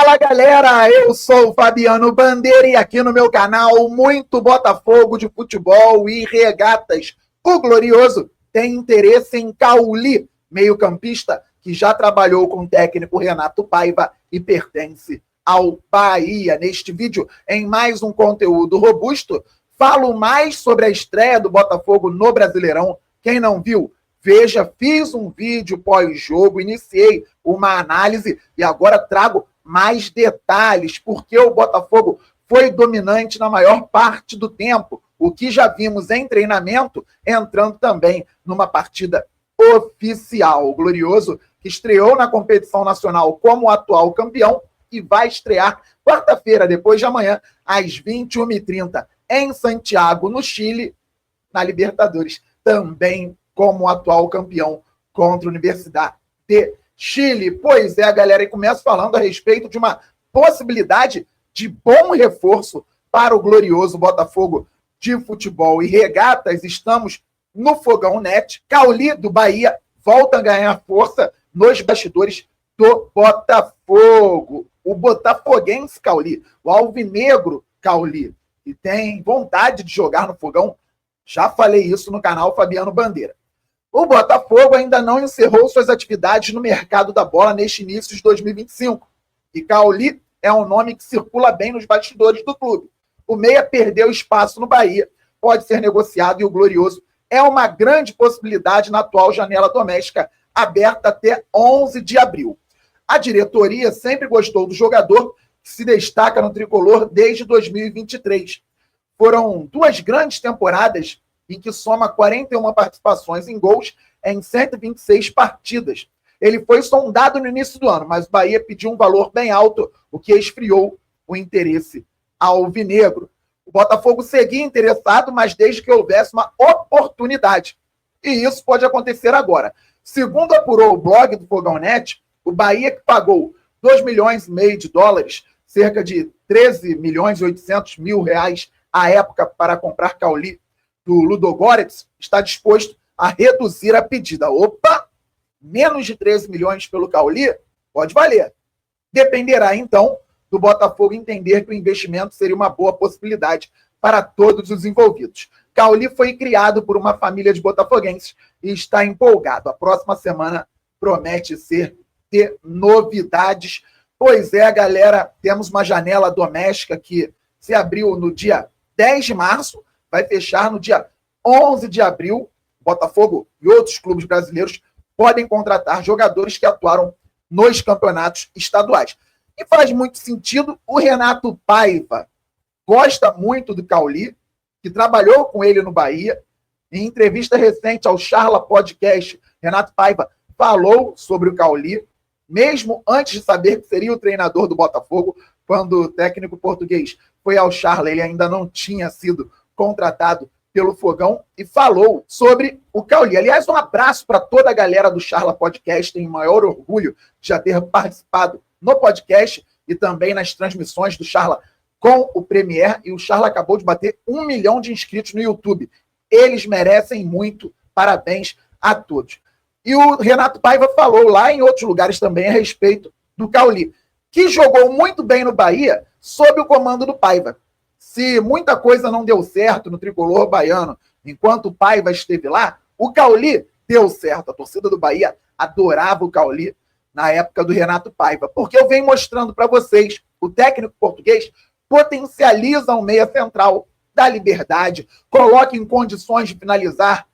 Fala galera, eu sou o Fabiano Bandeira e aqui no meu canal muito Botafogo de futebol e regatas. O Glorioso tem interesse em Cauli, meio-campista que já trabalhou com o técnico Renato Paiva e pertence ao Bahia. Neste vídeo, em mais um conteúdo robusto, falo mais sobre a estreia do Botafogo no Brasileirão. Quem não viu, veja, fiz um vídeo pós-jogo, iniciei uma análise e agora trago mais detalhes, porque o Botafogo foi dominante na maior parte do tempo, o que já vimos em treinamento, entrando também numa partida oficial. O Glorioso, que estreou na competição nacional como atual campeão e vai estrear quarta-feira, depois de amanhã, às 21h30, em Santiago, no Chile, na Libertadores, também como atual campeão contra a Universidade de Chile. Pois é, galera, e começo falando a respeito de uma possibilidade de bom reforço para o Glorioso Botafogo de futebol e regatas. Estamos no Fogão Net. Cauli, do Bahia, volta a ganhar força nos bastidores do Botafogo. O botafoguense Cauli, o alvinegro Cauli, que tem vontade de jogar no Fogão. Já falei isso no canal Fabiano Bandeira. O Botafogo ainda não encerrou suas atividades no mercado da bola neste início de 2025. E Cauli é um nome que circula bem nos bastidores do clube. O meia perdeu espaço no Bahia, pode ser negociado e o Glorioso é uma grande possibilidade na atual janela doméstica, aberta até 11 de abril. A diretoria sempre gostou do jogador, que se destaca no tricolor desde 2023. Foram 2 grandes temporadas em que soma 41 participações em gols em 126 partidas. Ele foi sondado no início do ano, mas o Bahia pediu um valor bem alto, o que esfriou o interesse alvinegro. O Botafogo seguia interessado, mas desde que houvesse uma oportunidade. E isso pode acontecer agora. Segundo apurou o blog do Fogão Net, o Bahia, que pagou 2,5 milhões de dólares, cerca de 13 milhões e 800 mil reais à época, para comprar Cauli do Ludogorets, está disposto a reduzir a pedida. Opa! Menos de 13 milhões pelo Cauli? Pode valer. Dependerá, então, do Botafogo entender que o investimento seria uma boa possibilidade para todos os envolvidos. Cauli foi criado por uma família de botafoguenses e está empolgado. A próxima semana promete ser de novidades. Pois é, galera, temos uma janela doméstica que se abriu no dia 10 de março, vai fechar no dia 11 de abril. Botafogo e outros clubes brasileiros podem contratar jogadores que atuaram nos campeonatos estaduais. E faz muito sentido. O Renato Paiva gosta muito do Cauli, que trabalhou com ele no Bahia. Em entrevista recente ao Charla Podcast, Renato Paiva falou sobre o Cauli, mesmo antes de saber que seria o treinador do Botafogo. Quando o técnico português foi ao Charla, ele ainda não tinha sido contratado pelo Fogão, e falou sobre o Cauli. Aliás, um abraço para toda a galera do Charla Podcast. Tenho o maior orgulho de já ter participado no podcast e também nas transmissões do Charla com o Premier. E o Charla acabou de bater 1 milhão de inscritos no YouTube. Eles merecem muito. Parabéns a todos. E o Renato Paiva falou lá em outros lugares também a respeito do Cauli, que jogou muito bem no Bahia sob o comando do Paiva. Se muita coisa não deu certo no tricolor baiano enquanto o Paiva esteve lá, o Cauli deu certo. A torcida do Bahia adorava o Cauli na época do Renato Paiva, porque eu venho mostrando para vocês, o técnico português potencializa o meia central, dá liberdade, coloca em condições de finalizar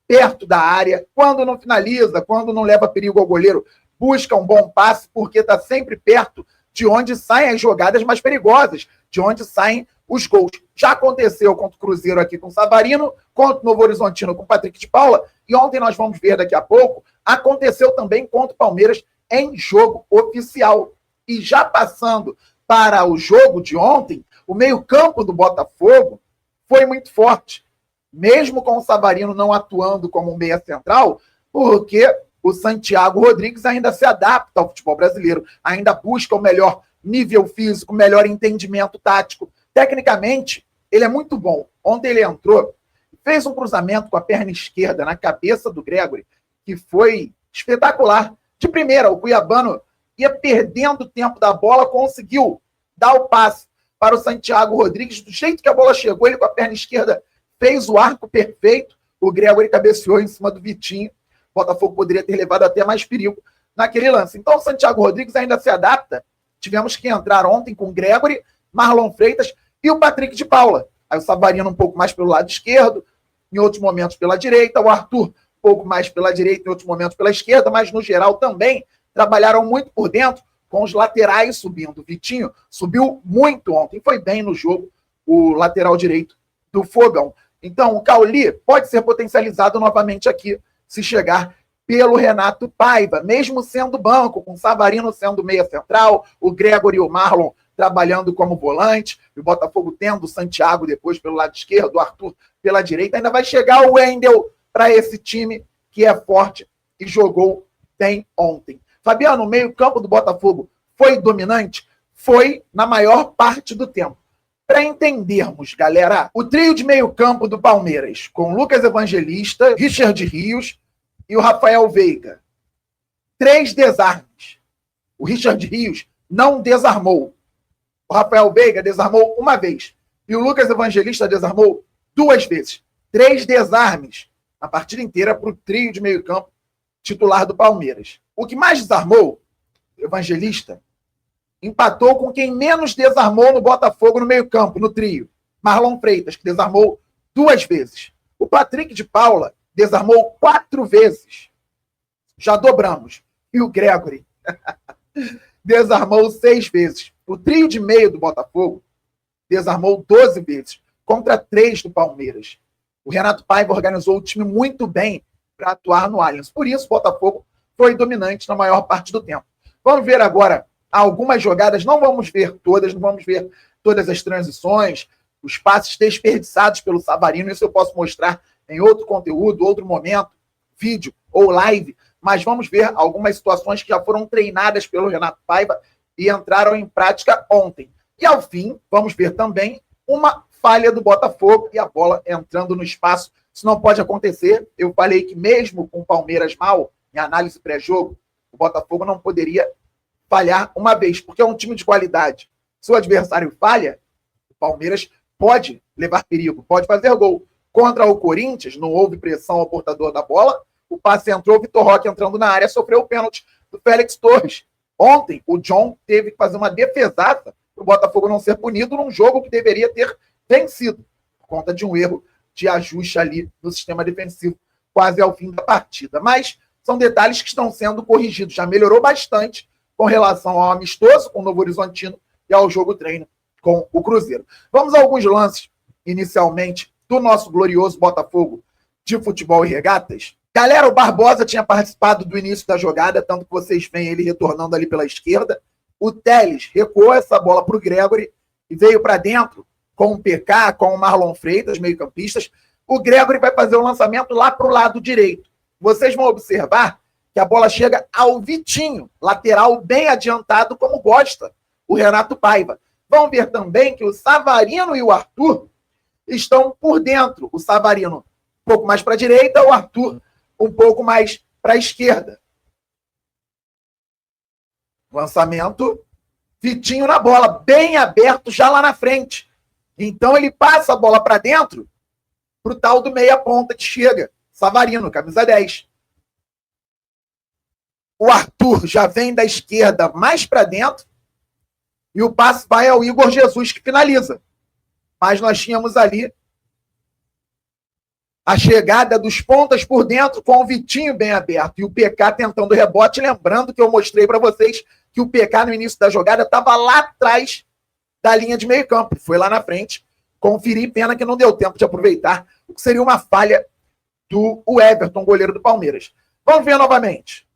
perto da área, quando não finaliza, quando não leva perigo ao goleiro, busca um bom passe, porque está sempre perto de onde saem as jogadas mais perigosas, de onde saem os gols. Já aconteceu contra o Cruzeiro aqui com o Savarino, contra o Novo Horizontino com o Patrick de Paula, e ontem nós vamos ver daqui a pouco, aconteceu também contra o Palmeiras em jogo oficial. E já passando para o jogo de ontem, o meio-campo do Botafogo foi muito forte, mesmo com o Savarino não atuando como um meia central, porque o Santiago Rodrigues ainda se adapta ao futebol brasileiro, ainda busca o melhor nível físico, o melhor entendimento tático. Tecnicamente, ele é muito bom. Ontem ele entrou, fez um cruzamento com a perna esquerda na cabeça do Gregory, que foi espetacular. De primeira, o cuiabano ia perdendo o tempo da bola, conseguiu dar o passe para o Santiago Rodrigues. Do jeito que a bola chegou, ele com a perna esquerda fez o arco perfeito. O Gregory cabeceou em cima do Vitinho. O Botafogo poderia ter levado até mais perigo naquele lance. Então o Santiago Rodrigues ainda se adapta. Tivemos que entrar ontem com o Gregory, Marlon Freitas e o Patrick de Paula. Aí o Savarino um pouco mais pelo lado esquerdo, em outros momentos pela direita, o Arthur um pouco mais pela direita, em outros momentos pela esquerda, mas no geral também trabalharam muito por dentro, com os laterais subindo. O Vitinho subiu muito ontem, foi bem no jogo, o lateral direito do Fogão. Então o Cauli pode ser potencializado novamente aqui, se chegar pelo Renato Paiva, mesmo sendo banco, com o Savarino sendo meia central, o Gregory e o Marlon trabalhando como volante, e o Botafogo tendo o Santiago depois pelo lado esquerdo, o Arthur pela direita, ainda vai chegar o Wendel para esse time que é forte e jogou bem ontem. Fabiano, o meio-campo do Botafogo foi dominante? Foi na maior parte do tempo. Para entendermos, galera, o trio de meio-campo do Palmeiras, com Lucas Evangelista, Richard Rios e o Rafael Veiga. 3 desarmes. O Richard Rios não desarmou. O Rafael Veiga desarmou uma vez. E o Lucas Evangelista desarmou 2 vezes. 3 desarmes na partida inteira para o trio de meio-campo titular do Palmeiras. O que mais desarmou, Evangelista, empatou com quem menos desarmou no Botafogo no meio-campo, no trio. Marlon Freitas, que desarmou 2 vezes. O Patrick de Paula desarmou 4 vezes. Já dobramos. E o Gregory desarmou 6 vezes. O trio de meio do Botafogo desarmou 12 vezes, contra 3 do Palmeiras. O Renato Paiva organizou o time muito bem para atuar no Allianz. Por isso, o Botafogo foi dominante na maior parte do tempo. Vamos ver agora algumas jogadas. Não vamos ver todas, não vamos ver todas as transições, os passes desperdiçados pelo Savarino. Isso eu posso mostrar em outro conteúdo, outro momento, vídeo ou live. Mas vamos ver algumas situações que já foram treinadas pelo Renato Paiva e entraram em prática ontem. E ao fim, vamos ver também uma falha do Botafogo e a bola entrando no espaço. Isso não pode acontecer. Eu falei que mesmo com o Palmeiras mal, em análise pré-jogo, o Botafogo não poderia falhar uma vez, porque é um time de qualidade. Se o adversário falha, o Palmeiras pode levar perigo, pode fazer gol. Contra o Corinthians, não houve pressão ao portador da bola, o passe entrou, o Vitor Roque entrando na área, sofreu o pênalti do Félix Torres. Ontem, o John teve que fazer uma defesaça para o Botafogo não ser punido num jogo que deveria ter vencido, por conta de um erro de ajuste ali no sistema defensivo, quase ao fim da partida. Mas são detalhes que estão sendo corrigidos. Já melhorou bastante com relação ao amistoso com o Novo Horizontino e ao jogo treino com o Cruzeiro. Vamos a alguns lances, inicialmente, do nosso glorioso Botafogo de futebol e regatas. Galera, o Barbosa tinha participado do início da jogada, tanto que vocês veem ele retornando ali pela esquerda. O Telles recuou essa bola para o Gregory e veio para dentro com o PK, com o Marlon Freitas, meio-campistas. O Gregory vai fazer o lançamento lá para o lado direito. Vocês vão observar que a bola chega ao Vitinho, lateral bem adiantado, como gosta o Renato Paiva. Vão ver também que o Savarino e o Arthur estão por dentro. O Savarino um pouco mais para a direita, o Arthur um pouco mais para a esquerda. Lançamento, Vitinho na bola, bem aberto já lá na frente. Então ele passa a bola para dentro para o tal do meia ponta que chega. Savarino, camisa 10. O Arthur já vem da esquerda mais para dentro e o passe vai ao Igor Jesus, que finaliza. Mas nós tínhamos ali a chegada dos pontas por dentro com o Vitinho bem aberto e o PK tentando rebote. Lembrando que eu mostrei para vocês que o PK no início da jogada estava lá atrás da linha de meio campo. Foi lá na frente conferir, pena que não deu tempo de aproveitar o que seria uma falha do Everton, goleiro do Palmeiras. Vamos ver novamente.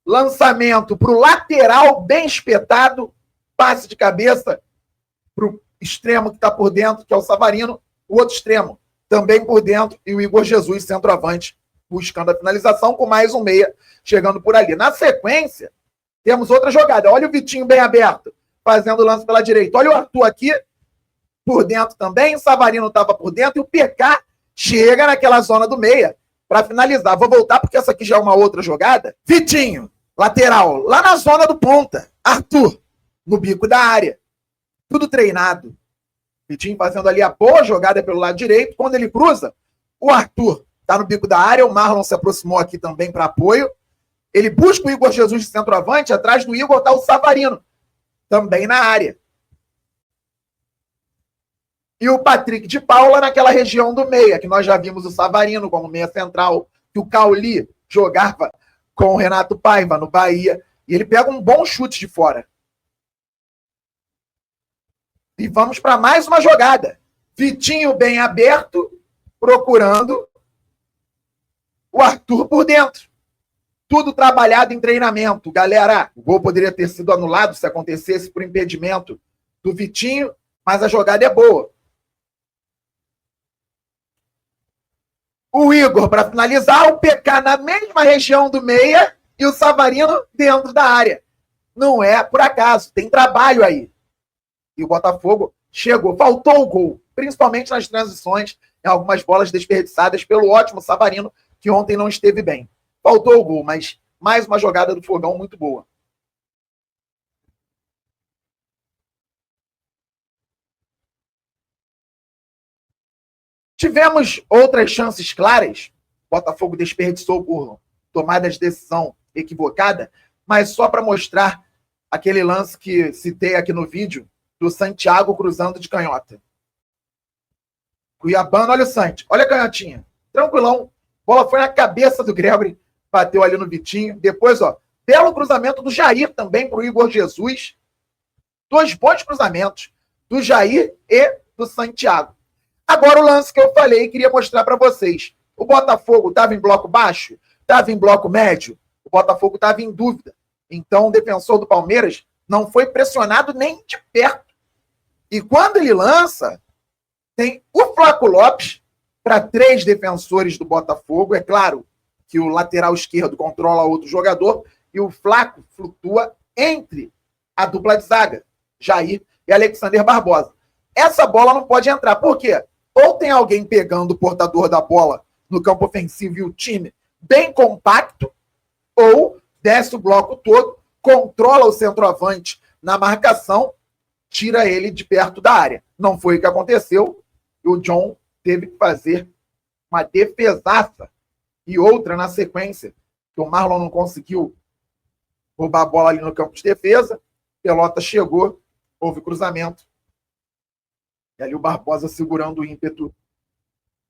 Lançamento para o lateral bem espetado, passe de cabeça para o extremo que está por dentro, que é o Savarino, o outro extremo também por dentro, e o Igor Jesus, centroavante, buscando a finalização, com mais um meia chegando por ali. Na sequência, temos outra jogada. Olha o Vitinho bem aberto, fazendo o lance pela direita. Olha o Arthur aqui, por dentro também, o Savarino estava por dentro, e o PK chega naquela zona do meia para finalizar. Vou voltar, porque essa aqui já é uma outra jogada. Vitinho, Lateral, lá na zona do ponta. Arthur, no bico da área. Tudo treinado. Vitinho fazendo ali a boa jogada pelo lado direito. Quando ele cruza, o Arthur tá no bico da área. O Marlon se aproximou aqui também para apoio. Ele busca o Igor Jesus de centroavante. Atrás do Igor tá o Savarino, também na área. E o Patrick de Paula naquela região do meia, que nós já vimos o Savarino como meia central, que o Cauli jogava com o Renato Paiva no Bahia. E ele pega um bom chute de fora. E vamos para mais uma jogada. Vitinho bem aberto, procurando o Arthur por dentro. Tudo trabalhado em treinamento. Galera, o gol poderia ter sido anulado se acontecesse por impedimento do Vitinho, mas a jogada é boa. O Igor para finalizar, o PK na mesma região do meia e o Savarino dentro da área. Não é por acaso, tem trabalho aí. E o Botafogo chegou, faltou o gol, principalmente nas transições, em algumas bolas desperdiçadas pelo ótimo Savarino, que ontem não esteve bem. Faltou o gol, mas mais uma jogada do Fogão muito boa. Tivemos outras chances claras. O Botafogo desperdiçou por tomada de decisão equivocada, mas só para mostrar aquele lance que citei aqui no vídeo, do Santiago cruzando de canhota. Cuiabano, olha o Santi, olha a canhotinha. Tranquilão. Bola foi na cabeça do Gregory, bateu ali no Vitinho. Depois, ó, belo cruzamento do Jair também para o Igor Jesus. Dois bons cruzamentos do Jair e do Santiago. Agora o lance que eu falei, queria mostrar para vocês. O Botafogo estava em bloco baixo? Estava em bloco médio? O Botafogo estava em dúvida. Então o defensor do Palmeiras não foi pressionado nem de perto. E quando ele lança, tem o Flaco Lopes para 3 defensores do Botafogo. É claro que o lateral esquerdo controla outro jogador e o Flaco flutua entre a dupla de zaga, Jair e Alexander Barbosa. Essa bola não pode entrar. Por quê? Ou tem alguém pegando o portador da bola no campo ofensivo e o time bem compacto, ou desce o bloco todo, controla o centroavante na marcação, tira ele de perto da área. Não foi o que aconteceu. O John teve que fazer uma defesaça e outra na sequência, que o Marlon não conseguiu roubar a bola ali no campo de defesa. Pelota chegou, houve cruzamento. E ali o Barbosa segurando o ímpeto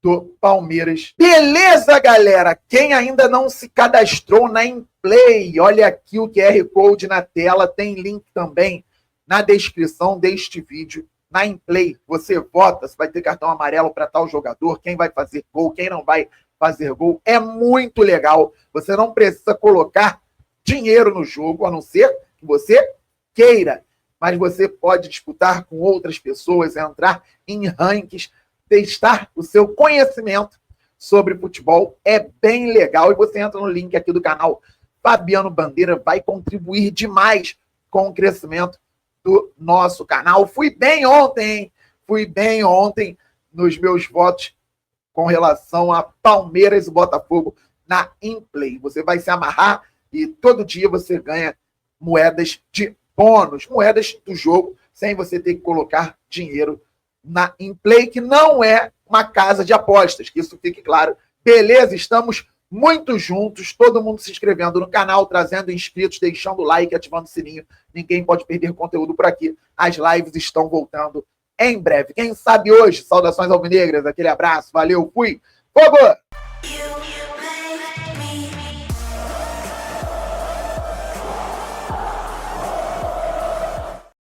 do Palmeiras. Beleza, galera? Quem ainda não se cadastrou na Inplay, olha aqui o QR Code na tela, tem link também na descrição deste vídeo. Na Inplay, você vota se vai ter cartão amarelo para tal jogador, quem vai fazer gol, quem não vai fazer gol. É muito legal. Você não precisa colocar dinheiro no jogo, a não ser que você queira. Mas você pode disputar com outras pessoas, entrar em rankings, testar o seu conhecimento sobre futebol. É bem legal. E você entra no link aqui do canal Fabiano Bandeira, vai contribuir demais com o crescimento do nosso canal. Fui bem ontem nos meus votos com relação a Palmeiras e Botafogo na Inplay. Você vai se amarrar e todo dia você ganha moedas de bônus, moedas do jogo, sem você ter que colocar dinheiro na Inplay, que não é uma casa de apostas, que isso fique claro. Beleza? Estamos muito juntos, todo mundo se inscrevendo no canal, trazendo inscritos, deixando o like, ativando o sininho. Ninguém pode perder conteúdo por aqui. As lives estão voltando em breve. Quem sabe hoje? Saudações alvinegras, aquele abraço, valeu, fui! Fogo!